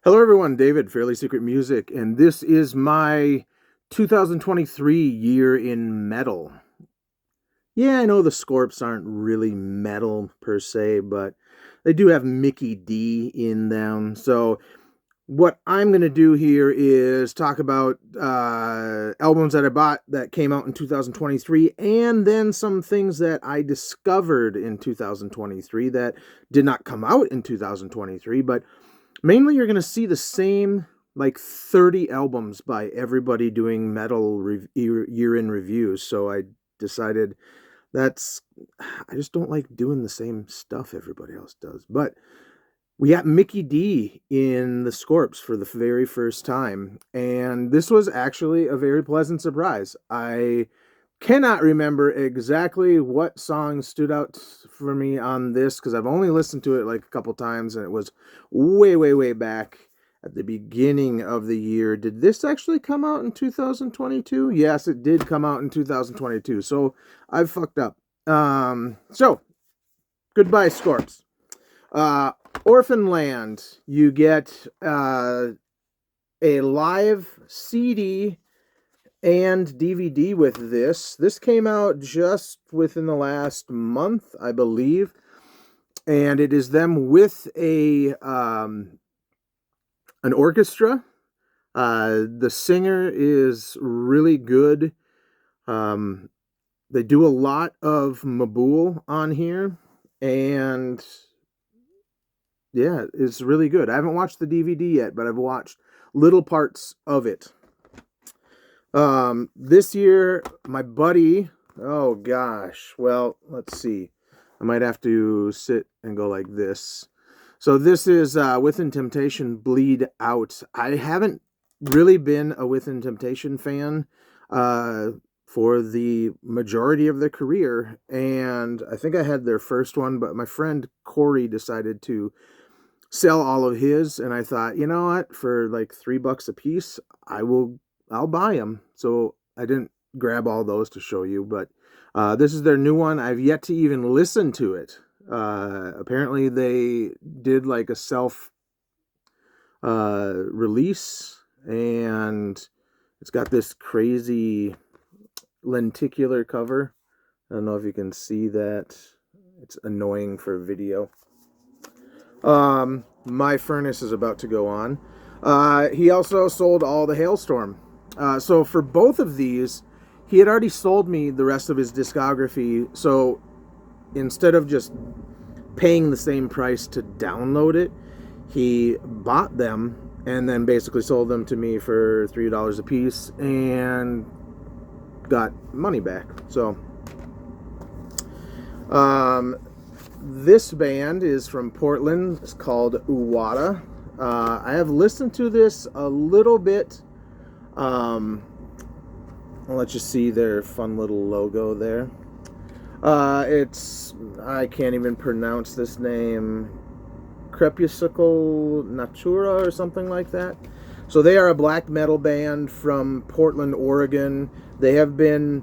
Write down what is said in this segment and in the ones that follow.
Hello, everyone. David, Fairly Secret Music, and this is my 2023 year in metal. Yeah, I know the Scorps aren't really metal per se, but they do have Mickey D in them. So, what I'm going to do here is talk about albums that I bought that came out in 2023, and then some things that I discovered in 2023 that did not come out in 2023, but mainly you're going to see the same like 30 albums by everybody doing metal year in reviews. So I decided that's I just don't like doing the same stuff everybody else does. But we got Mickey D in the Scorps for the very first time, and this was actually a very pleasant surprise. I cannot remember exactly what song stood out for me on this because I've only listened to it like a couple times, and it was way, way, way back at the beginning of the year. Did this actually come out in 2022? Yes, it did come out in 2022. So I've fucked up. So goodbye, Scorps. Orphan Land, you get a live CD and DVD with this. This came out just within the last month, I believe, and it is them with an orchestra. The singer is really good. They do a lot of Mabul on here, and yeah, it's really good. I haven't watched the DVD yet, but I've watched little parts of it. This year, my buddy, oh gosh, well, let's see. I might have to sit and go like this. So this is Within Temptation Bleed Out. I haven't really been a Within Temptation fan for the majority of their career, and I think I had their first one, but my friend Corey decided to sell all of his, and I thought, you know what, for like $3 a piece, I'll buy them. So I didn't grab all those to show you, but this is their new one. I've yet to even listen to it. Apparently they did like a self release, and it's got this crazy lenticular cover. I don't know if you can see that. It's annoying for video. My furnace is about to go on. He also sold all the Hailstorm. So for both of these, he had already sold me the rest of his discography. So instead of just paying the same price to download it, he bought them and then basically sold them to me for $3 a piece and got money back. So, this band is from Portland. It's called Uwata. I have listened to this a little bit. I'll let you see their fun little logo there. I can't even pronounce this name. Crepuscle Natura or something like that. So they are a black metal band from Portland, Oregon. They have been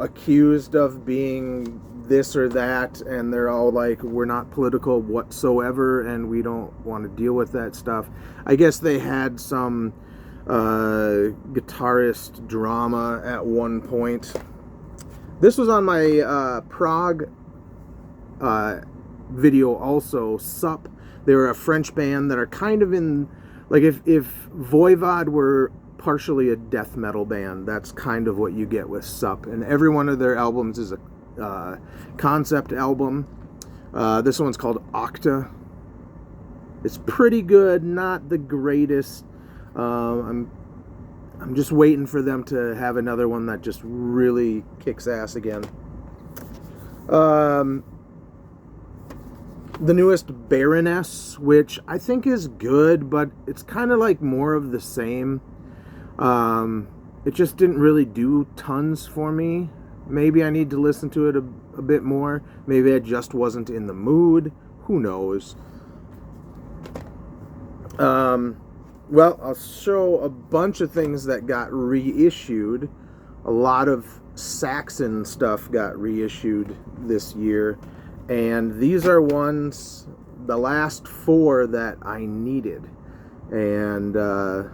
accused of being this or that, and they're all like, we're not political whatsoever, and we don't want to deal with that stuff. I guess they had some guitarist drama at one point. This was on my prog video also, Sup. They were a French band that are kind of in, like, if Voivod were partially a death metal band, that's kind of what you get with Sup. And every one of their albums is a concept album. This one's called Octa. It's pretty good, not the greatest. I'm just waiting for them to have another one that just really kicks ass again. The newest Baroness, which I think is good, but it's kind of like more of the same. It just didn't really do tons for me. Maybe I need to listen to it a bit more. Maybe I just wasn't in the mood. Who knows? Well, I'll show a bunch of things that got reissued. A lot of Saxon stuff got reissued this year. And these are ones the last 4 that I needed. And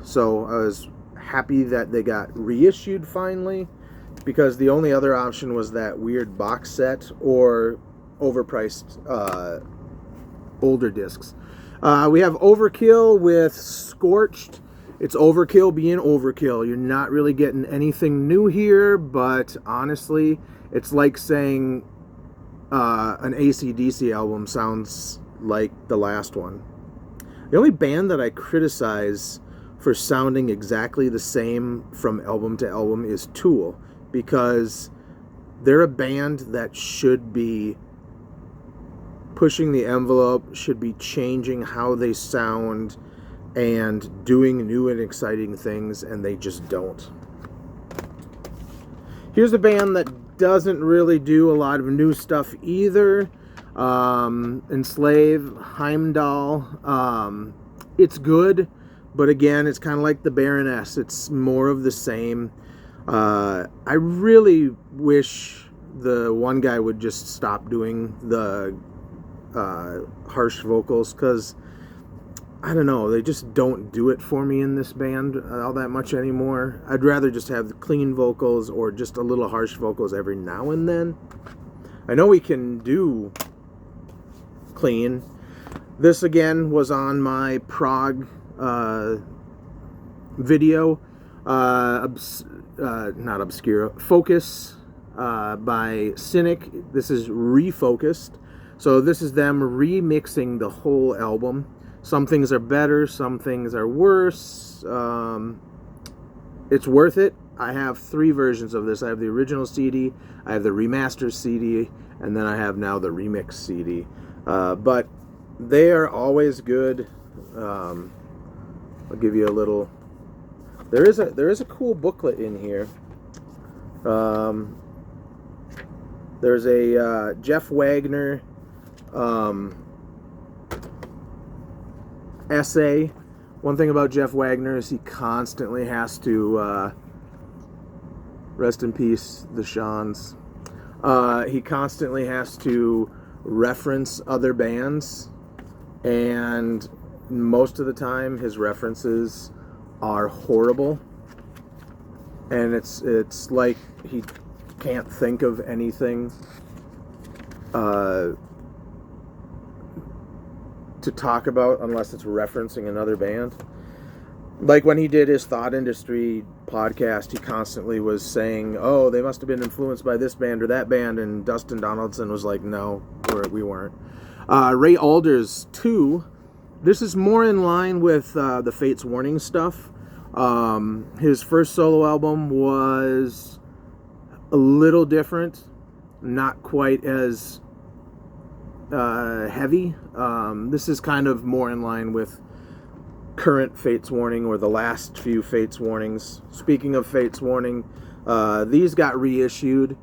so I was happy that they got reissued finally, because the only other option was that weird box set or overpriced older discs. We have Overkill with Scorched. It's Overkill being Overkill. You're not really getting anything new here, but honestly, it's like saying an AC/DC album sounds like the last one. The only band that I criticize for sounding exactly the same from album to album is Tool, because they're a band that should be pushing the envelope, should be changing how they sound and doing new and exciting things, and they just don't. Here's a band that doesn't really do a lot of new stuff either. Enslave, Heimdall. It's good, but again, it's kind of like the Baroness. It's more of the same. I really wish the one guy would just stop doing the harsh vocals, because I don't know, they just don't do it for me in this band all that much anymore. I'd rather just have the clean vocals or just a little harsh vocals every now and then. I know we can do clean. This again was on my prog video, not Obscura, Focus by Cynic. This is Refocused. So this is them remixing the whole album. Some things are better, some things are worse. It's worth it. I have 3 versions of this. I have the original CD, I have the remastered CD, and then I have now the remix CD. But they are always good. I'll give you a little. There is a cool booklet in here. There's a Jeff Wagner essay. One thing about Jeff Wagner is he constantly has to rest in peace, the Shans. He constantly has to reference other bands, and most of the time his references are horrible, and it's like he can't think of anything to talk about unless it's referencing another band. Like when he did his Thought Industry podcast, he constantly was saying, oh, they must have been influenced by this band or that band, and Dustin Donaldson was like, no, we weren't. Ray Alders 2, this is more in line with the Fates Warning stuff. His first solo album was a little different, not quite as heavy. This is kind of more in line with current Fates Warning, or the last few Fates Warnings. Speaking of Fates Warning, these got reissued.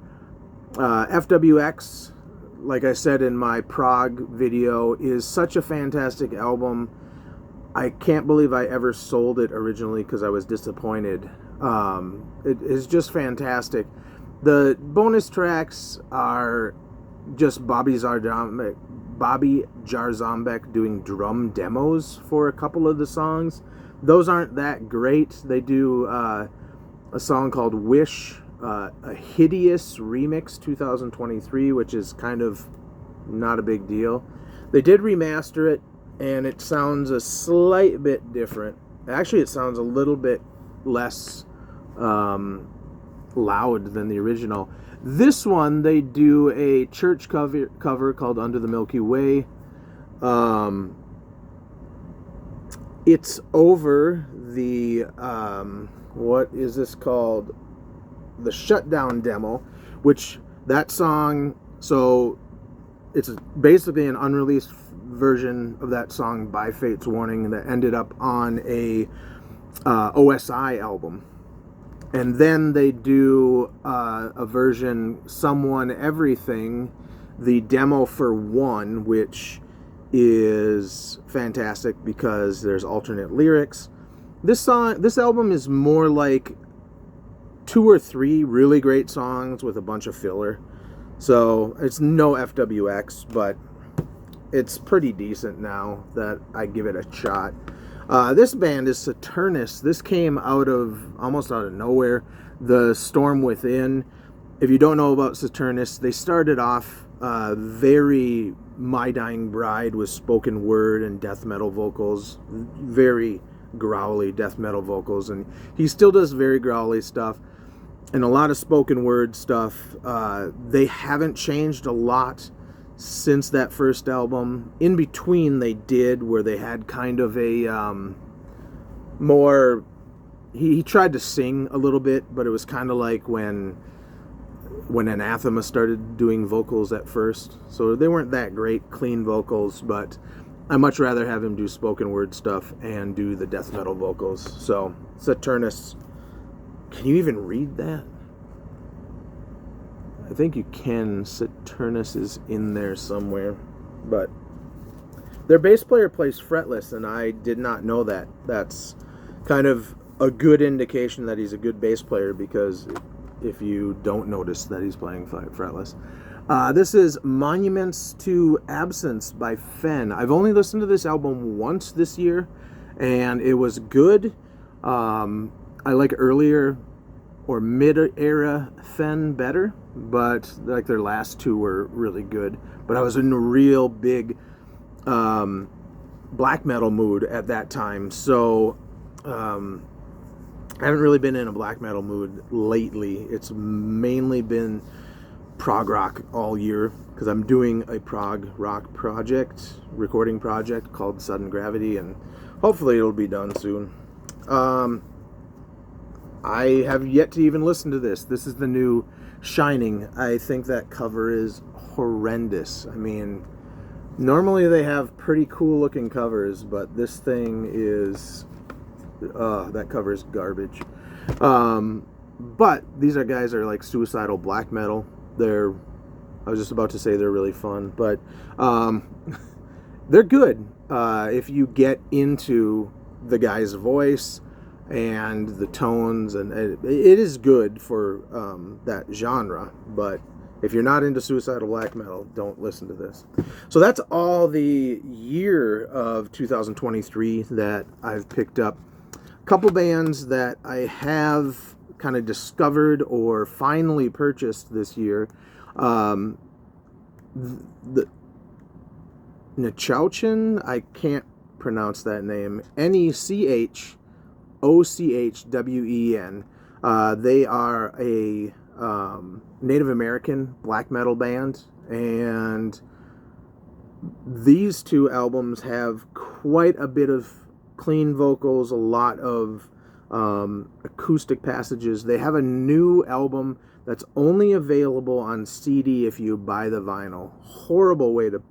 FWX, like I said in my prog video, is such a fantastic album. I can't believe I ever sold it originally because I was disappointed. It is just fantastic. The bonus tracks are just Bobby Jarzombek doing drum demos for a couple of the songs. Those aren't that great. They do a song called Wish, a Hideous Remix 2023, which is kind of not a big deal. They did remaster it, and it sounds a slight bit different. Actually, it sounds a little bit less loud than the original. This one, they do a church cover called Under the Milky Way. It's over the, what is this called? The Shutdown demo, which that song, so it's basically an unreleased version of that song by Fates Warning that ended up on a OSI album. And then they do a version, Someone Everything, the demo for one, which is fantastic because there's alternate lyrics. This album is more like 2 or 3 really great songs with a bunch of filler. So it's no FWX, but it's pretty decent now that I give it a shot. This band is Saturnus. This came almost out of nowhere. The Storm Within. If you don't know about Saturnus, they started off very My Dying Bride with spoken word and death metal vocals. Very growly death metal vocals. And he still does very growly stuff. And a lot of spoken word stuff. They haven't changed a lot since that first album. In between they did, where they had kind of a more, he tried to sing a little bit, but it was kind of like when Anathema started doing vocals at first. So they weren't that great clean vocals, but I much rather have him do spoken word stuff and do the death metal vocals. So Saturnus, can you even read that? I think you can. Saturnus is in there somewhere. But their bass player plays fretless, and I did not know that. That's kind of a good indication that he's a good bass player, because if you don't notice that he's playing fretless. This is Monuments to Absence by Fenn. I've only listened to this album once this year, and it was good. I like earlier or mid-era Fenn better, but like their last two were really good. But I was in a real big black metal mood at that time, so I haven't really been in a black metal mood lately. It's mainly been prog rock all year, because I'm doing a prog rock recording project called Sudden Gravity, and hopefully it'll be done soon. I have yet to even listen to this. This is the new Shining. I think that cover is horrendous. I mean, normally they have pretty cool looking covers, but this thing is, that cover is garbage. But these guys are like suicidal black metal. I was just about to say they're really fun, but they're good if you get into the guy's voice and the tones, and it is good for that genre. But if you're not into suicidal black metal, don't listen to this. So that's all the year of 2023 that I've picked up. A couple bands that I have kind of discovered or finally purchased this year. The Nechowchen, I can't pronounce that name. Nechowchen. They are a Native American black metal band, and these two albums have quite a bit of clean vocals, a lot of acoustic passages. They have a new album that's only available on CD if you buy the vinyl. Horrible way to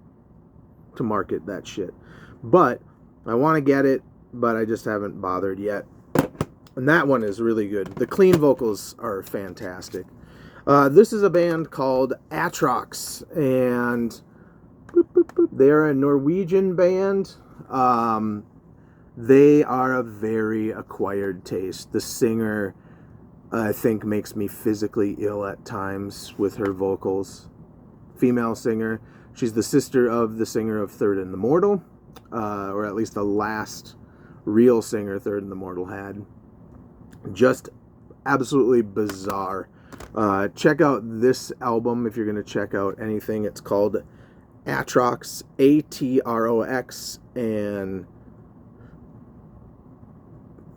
market that shit. But I want to get it, but I just haven't bothered yet. And that one is really good. The clean vocals are fantastic. This is a band called Atrox, and they're a Norwegian band. They are a very acquired taste. The singer, I think, makes me physically ill at times with her vocals. Female singer. She's the sister of the singer of Third and the Mortal, or at least the last real singer Third and the Mortal had. Just absolutely bizarre. Check out this album if you're going to check out anything. It's called Atrox, Atrox, and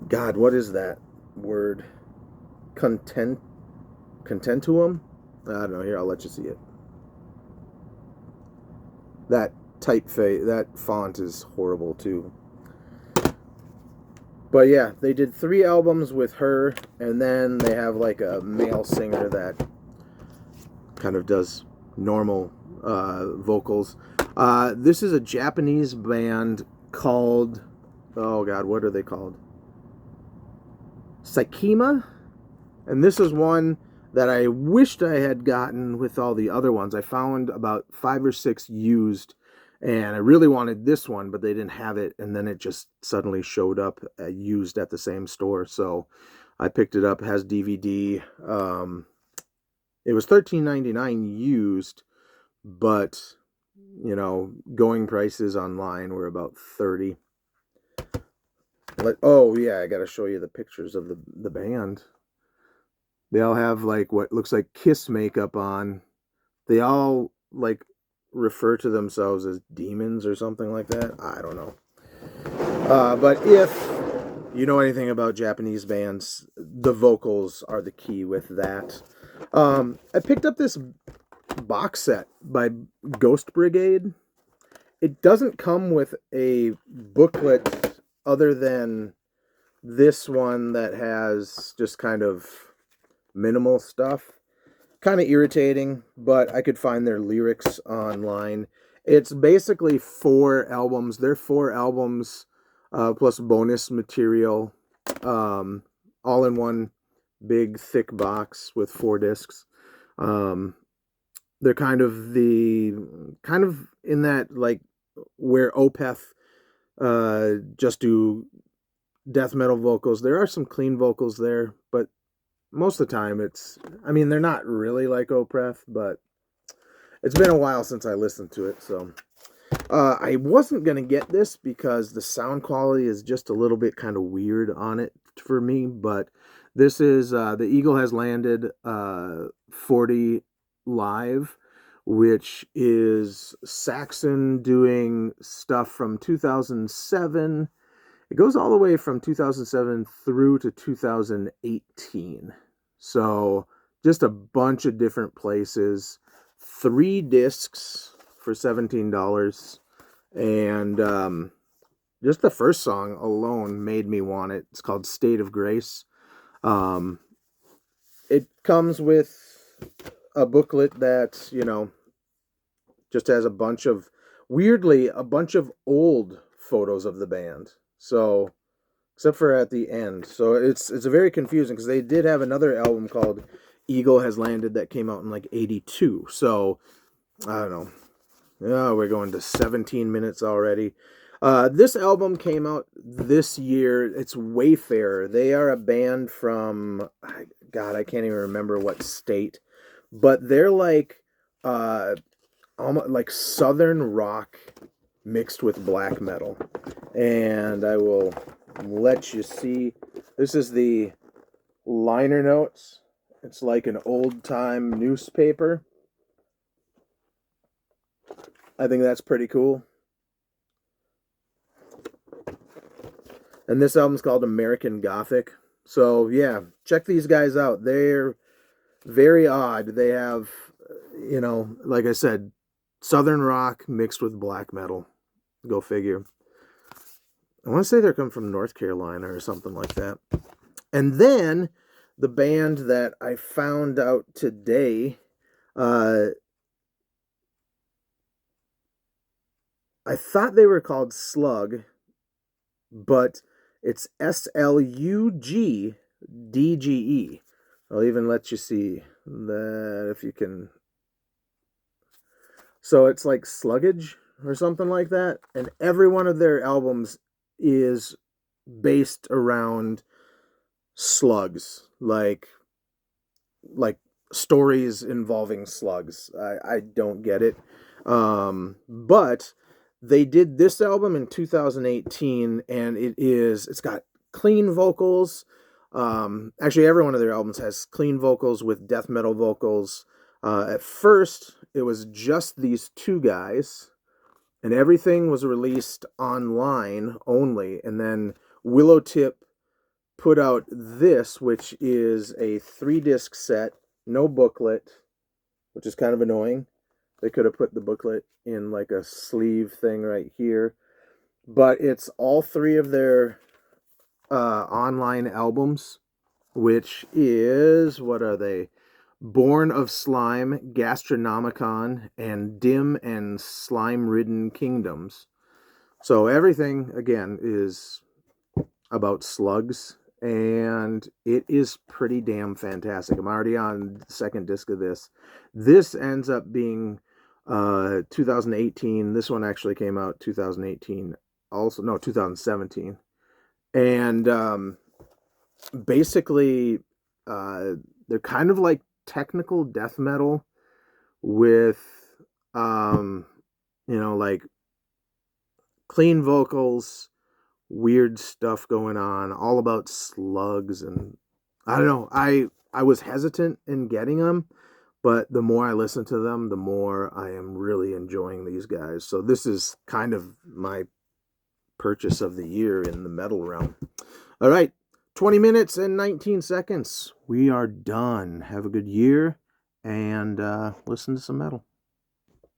God, what is that word? Contentuum? I don't know. Here, I'll let you see it. That typeface, that font is horrible too. But yeah, they did 3 albums with her, and then they have like a male singer that kind of does normal vocals. This is a Japanese band called, oh God, what are they called? Sakima? And this is one that I wished I had gotten with all the other ones. I found about 5 or 6 used, and I really wanted this one, but they didn't have it, and then it just suddenly showed up used at the same store, so I picked it up. It has DVD. It was $13.99 used, but going prices online were about 30. Oh yeah, I gotta show you the pictures of the band. They all have like what looks like Kiss makeup on. They all like refer to themselves as demons or something like that. I don't know. But if you know anything about Japanese bands, the vocals are the key with that. I picked up this box set by Ghost Brigade. It doesn't come with a booklet other than this one that has just kind of minimal stuff. Kind of irritating, but I could find their lyrics online. It's basically 4 albums. They're 4 albums plus bonus material, all in one big thick box with 4 discs. Um, they're kind of in that like where Opeth just do death metal vocals. There are some clean vocals there, but most of the time they're not really like Opeth, but it's been a while since I listened to it, so I wasn't gonna get this because the sound quality is just a little bit kind of weird on it for me, but this is the Eagle Has Landed 40 live, which is Saxon doing stuff from 2007. It goes all the way from 2007 through to 2018. So just a bunch of different places. 3 discs for $17. And just the first song alone made me want it. It's called State of Grace. It comes with a booklet that, just has a bunch of old photos of the band. So, except for at the end. So it's very confusing because they did have another album called Eagle Has Landed that came out in like 82. So, I don't know. Yeah, we're going to 17 minutes already. This album came out this year. It's Wayfarer. They are a band from, God, I can't even remember what state, but they're like almost like southern rock mixed with black metal. And I will let you see. This is the liner notes. It's like an old time newspaper. I think that's pretty cool. And this album's called American Gothic. So yeah, check these guys out. They're very odd. They have, like I said, southern rock mixed with black metal. Go figure. I want to say they're coming from North Carolina or something like that. And then the band that I found out today, I thought they were called Slugdge, but it's Slugdge. I'll even let you see that if you can. So it's like Slugdge or something like that. And every one of their albums is based around slugs, like stories involving slugs. I don't get it. But they did this album in 2018, and it's got clean vocals. Actually, every one of their albums has clean vocals with death metal vocals. At first, it was just these 2 guys, and everything was released online only. And then Willowtip put out this, which is a 3-disc set, no booklet, which is kind of annoying. They could have put the booklet in like a sleeve thing right here. But it's all 3 of their online albums, which is, what are they? Born of Slime, Gastronomicon, and Dim and Slime-Ridden Kingdoms. So everything, again, is about slugs, and it is pretty damn fantastic. I'm already on the 2nd disc of this. This ends up being 2018. This one actually came out 2018. Also, no, 2017. And basically, they're kind of like technical death metal with You know, like clean vocals, weird stuff going on, all about slugs, and I don't know. I was hesitant in getting them, but the more I listen to them, the more I am really enjoying these guys. So this is kind of my purchase of the year in the metal realm. All right, 20 minutes and 19 seconds. We are done. Have a good year and listen to some metal.